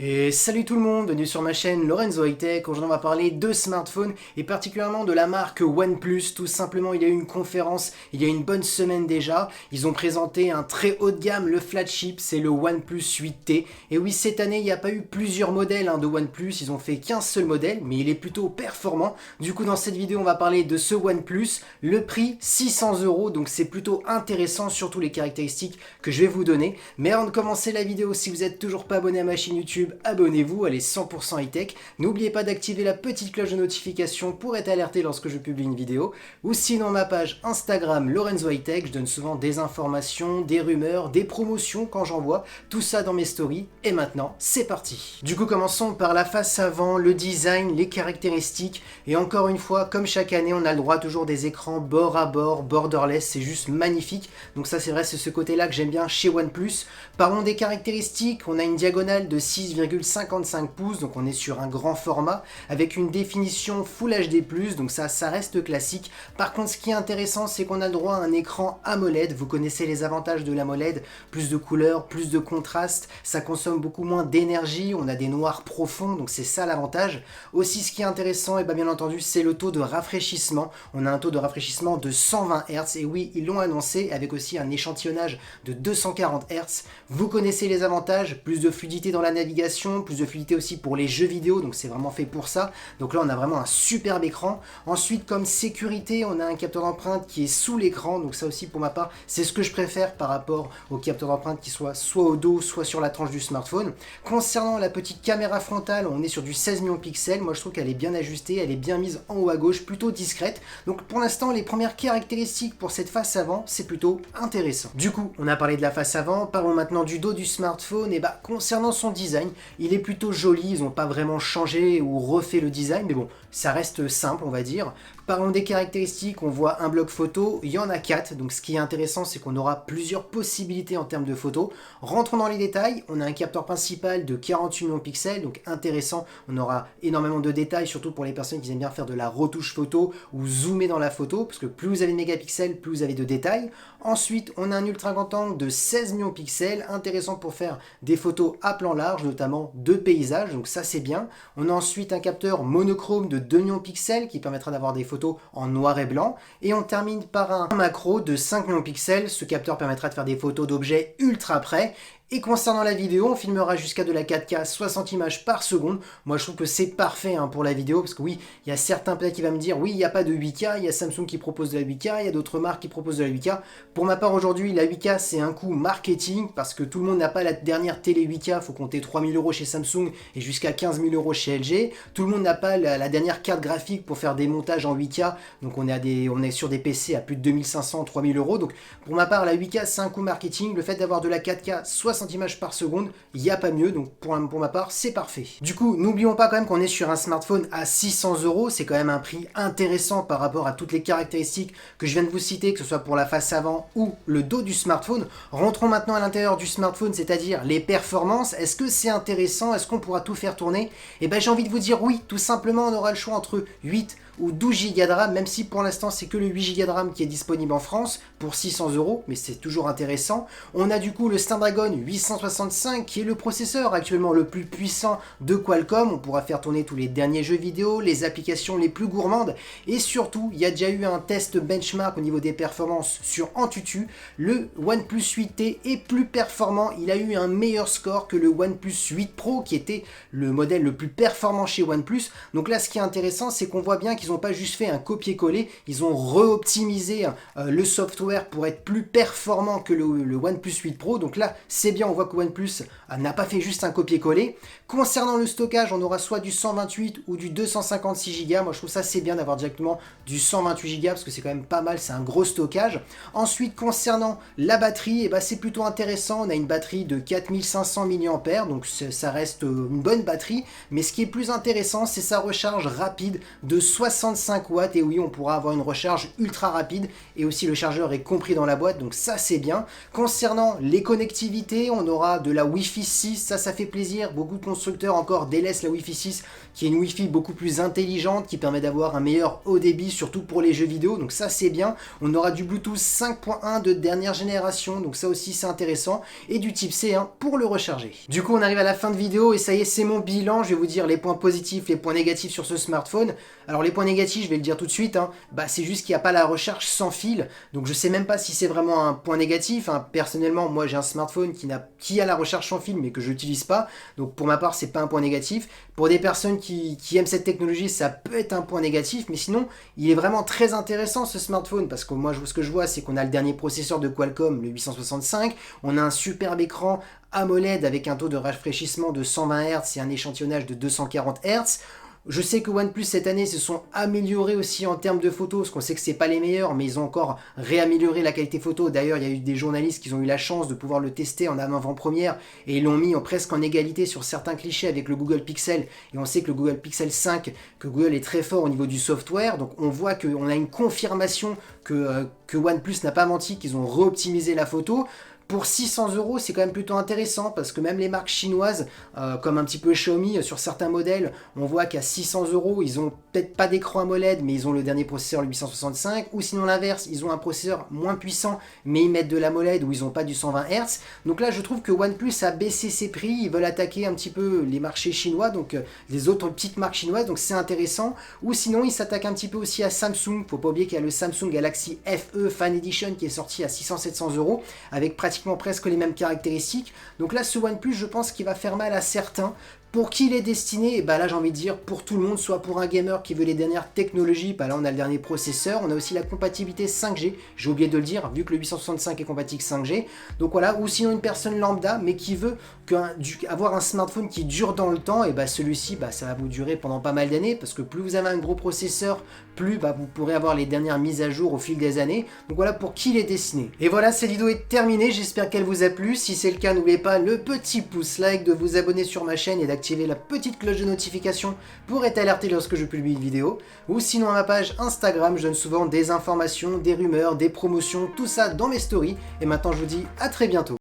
Et salut tout le monde, bienvenue sur ma chaîne Lorenzo High Tech. Aujourd'hui on va parler de smartphones et particulièrement de la marque OnePlus. Tout simplement, il y a eu une conférence il y a une bonne semaine déjà. Ils ont présenté un très haut de gamme, le flagship, c'est le OnePlus 8T. Et oui, cette année il n'y a pas eu plusieurs modèles de OnePlus, ils ont fait qu'un seul modèle, mais il est plutôt performant. Du coup dans cette vidéo on va parler de ce OnePlus, le prix 600 €, donc c'est plutôt intéressant, surtout les caractéristiques que je vais vous donner. Mais avant de commencer la vidéo, si vous n'êtes toujours pas abonné à ma chaîne YouTube, abonnez-vous, elle est 100% high-tech. N'oubliez pas d'activer la petite cloche de notification pour être alerté lorsque je publie une vidéo. Ou sinon ma page Instagram Lorenzo High Tech, je donne souvent des informations, des rumeurs, des promotions quand j'en vois, tout ça dans mes stories. Et maintenant, c'est parti. Du coup, commençons par la face avant, le design, les caractéristiques. Et encore une fois, comme chaque année, on a le droit toujours des écrans bord à bord, borderless, c'est juste magnifique. Donc ça c'est vrai, c'est ce côté-là que j'aime bien chez OnePlus. Parlons des caractéristiques, on a une diagonale de 6,55 pouces, donc on est sur un grand format, avec une définition Full HD+, donc ça reste classique. Par contre, ce qui est intéressant, c'est qu'on a le droit à un écran AMOLED. Vous connaissez les avantages de l'AMOLED, plus de couleurs, plus de contraste, ça consomme beaucoup moins d'énergie, on a des noirs profonds, donc c'est ça l'avantage. Aussi, ce qui est intéressant, et bien entendu, c'est le taux de rafraîchissement. On a un taux de rafraîchissement de 120 Hz, et oui, ils l'ont annoncé, avec aussi un échantillonnage de 240 Hz. Vous connaissez les avantages, plus de fluidité dans la navigation, plus de fluidité aussi pour les jeux vidéo, donc c'est vraiment fait pour ça. Donc là on a vraiment un superbe écran. Ensuite, comme sécurité, on a un capteur d'empreinte qui est sous l'écran, donc ça aussi pour ma part c'est ce que je préfère par rapport au capteur d'empreinte qui soit au dos, soit sur la tranche du smartphone. Concernant la petite caméra frontale, on est sur du 16 millions de pixels, moi je trouve qu'elle est bien ajustée, elle est bien mise en haut à gauche, plutôt discrète. Donc pour l'instant les premières caractéristiques pour cette face avant, c'est plutôt intéressant. Du coup, on a parlé de la face avant, parlons maintenant du dos du smartphone. Et concernant son design, il est plutôt joli, ils n'ont pas vraiment changé ou refait le design, mais bon, ça reste simple on va dire. Parlons des caractéristiques, on voit un bloc photo, il y en a 4, donc ce qui est intéressant c'est qu'on aura plusieurs possibilités en termes de photos. Rentrons dans les détails, on a un capteur principal de 48 millions de pixels, donc intéressant, on aura énormément de détails, surtout pour les personnes qui aiment bien faire de la retouche photo ou zoomer dans la photo, parce que plus vous avez de mégapixels, plus vous avez de détails. Ensuite, on a un ultra grand angle de 16 millions de pixels, intéressant pour faire des photos à plan large, notamment de paysages, donc ça c'est bien. On a ensuite un capteur monochrome de 2 millions de pixels qui permettra d'avoir des photos en noir et blanc. Et on termine par un macro de 5 millions de pixels, ce capteur permettra de faire des photos d'objets ultra près. Et concernant la vidéo, on filmera jusqu'à de la 4K 60 images par seconde. Moi je trouve que c'est parfait pour la vidéo, parce que oui, il y a certains peut-être qui vont me dire oui, il n'y a pas de 8K, il y a Samsung qui propose de la 8K, il y a d'autres marques qui proposent de la 8K. Pour ma part aujourd'hui, la 8K c'est un coût marketing, parce que tout le monde n'a pas la dernière télé 8K, il faut compter 3000 € chez Samsung et jusqu'à 15 000 € chez LG. Tout le monde n'a pas la dernière carte graphique pour faire des montages en 8K, donc on est sur des PC à plus de 2500, 3000 €. Donc pour ma part, la 8K c'est un coût marketing, le fait d'avoir de la 4K 60 images par seconde, il n'y a pas mieux, donc pour ma part c'est parfait. Du coup, n'oublions pas quand même qu'on est sur un smartphone à 600 €, c'est quand même un prix intéressant par rapport à toutes les caractéristiques que je viens de vous citer, que ce soit pour la face avant ou le dos du smartphone. Rentrons maintenant à l'intérieur du smartphone, c'est-à-dire les performances. Est-ce que c'est intéressant? Est-ce qu'on pourra tout faire tourner? Et j'ai envie de vous dire oui, tout simplement on aura le choix entre 8 ou 12 Go de RAM, même si pour l'instant c'est que le 8 Go de RAM qui est disponible en France pour 600 €, mais c'est toujours intéressant. On a du coup le Snapdragon 865 qui est le processeur actuellement le plus puissant de Qualcomm. On pourra faire tourner tous les derniers jeux vidéo, les applications les plus gourmandes, et surtout il y a déjà eu un test benchmark au niveau des performances sur Antutu. Le OnePlus 8T est plus performant, il a eu un meilleur score que le OnePlus 8 Pro qui était le modèle le plus performant chez OnePlus. Donc là ce qui est intéressant c'est qu'on voit bien qu'ils n'ont pas juste fait un copier-coller, ils ont re-optimisé le software pour être plus performant que le OnePlus 8 Pro. Donc là c'est bien, on voit que OnePlus n'a pas fait juste un copier-coller. Concernant le stockage, on aura soit du 128 ou du 256 Go. Moi je trouve ça c'est bien d'avoir directement du 128 Go parce que c'est quand même pas mal, c'est un gros stockage. Ensuite concernant la batterie, c'est plutôt intéressant, on a une batterie de 4500 mAh, donc ça reste une bonne batterie, mais ce qui est plus intéressant c'est sa recharge rapide de 60 65 watts et oui, on pourra avoir une recharge ultra rapide et aussi le chargeur est compris dans la boîte, donc ça c'est bien. Concernant les connectivités, on aura de la Wi-Fi 6, ça fait plaisir. Beaucoup de constructeurs encore délaissent la Wi-Fi 6 qui est une Wi-Fi beaucoup plus intelligente qui permet d'avoir un meilleur haut débit, surtout pour les jeux vidéo, donc ça c'est bien. On aura du Bluetooth 5.1 de dernière génération, donc ça aussi c'est intéressant, et du type C pour le recharger. Du coup on arrive à la fin de vidéo et ça y est, c'est mon bilan. Je vais vous dire les points positifs, les points négatifs sur ce smartphone. Alors les points négatifs, je vais le dire tout de suite, c'est juste qu'il n'y a pas la recharge sans fil, donc je sais même pas si c'est vraiment un point négatif. Personnellement, moi j'ai un smartphone qui a la recharge sans fil mais que je n'utilise pas, donc pour ma part c'est pas un point négatif. Pour des personnes qui aiment cette technologie, ça peut être un point négatif, mais sinon il est vraiment très intéressant ce smartphone, parce que moi ce que je vois c'est qu'on a le dernier processeur de Qualcomm, le 865, on a un superbe écran AMOLED avec un taux de rafraîchissement de 120 Hz et un échantillonnage de 240 Hz. Je sais que OnePlus cette année se sont améliorés aussi en termes de photos, parce qu'on sait que c'est pas les meilleurs, mais ils ont encore réamélioré la qualité photo. D'ailleurs, il y a eu des journalistes qui ont eu la chance de pouvoir le tester en avant-première et ils l'ont mis presque en égalité sur certains clichés avec le Google Pixel. Et on sait que le Google Pixel 5, que Google est très fort au niveau du software, donc on voit qu'on a une confirmation que OnePlus n'a pas menti, qu'ils ont réoptimisé la photo. Pour 600 €, c'est quand même plutôt intéressant parce que même les marques chinoises, comme un petit peu Xiaomi, sur certains modèles, on voit qu'à 600 €, ils ont peut-être pas d'écran AMOLED, mais ils ont le dernier processeur, le 865, ou sinon l'inverse, ils ont un processeur moins puissant, mais ils mettent de l'AMOLED ou ils n'ont pas du 120 Hz. Donc là, je trouve que OnePlus a baissé ses prix, ils veulent attaquer un petit peu les marchés chinois, donc les autres petites marques chinoises, donc c'est intéressant. Ou sinon, ils s'attaquent un petit peu aussi à Samsung. Faut pas oublier qu'il y a le Samsung Galaxy FE Fan Edition qui est sorti à 600-700 €, avec pratiquement presque les mêmes caractéristiques. Donc là, ce OnePlus, je pense qu'il va faire mal à certains. Pour qui il est destiné? Là j'ai envie de dire pour tout le monde, soit pour un gamer qui veut les dernières technologies, là on a le dernier processeur, on a aussi la compatibilité 5G, j'ai oublié de le dire, vu que le 865 est compatible 5G, donc voilà, ou sinon une personne lambda, mais qui veut avoir un smartphone qui dure dans le temps, et celui-ci, ça va vous durer pendant pas mal d'années, parce que plus vous avez un gros processeur, plus vous pourrez avoir les dernières mises à jour au fil des années, donc voilà pour qui il est destiné. Et voilà, cette vidéo est terminée, j'espère qu'elle vous a plu, si c'est le cas, n'oubliez pas le petit pouce like, de vous abonner sur ma chaîne et d'activer la petite cloche de notification pour être alerté lorsque je publie une vidéo, ou sinon à ma page Instagram, je donne souvent des informations, des rumeurs, des promotions, tout ça dans mes stories, et maintenant je vous dis à très bientôt.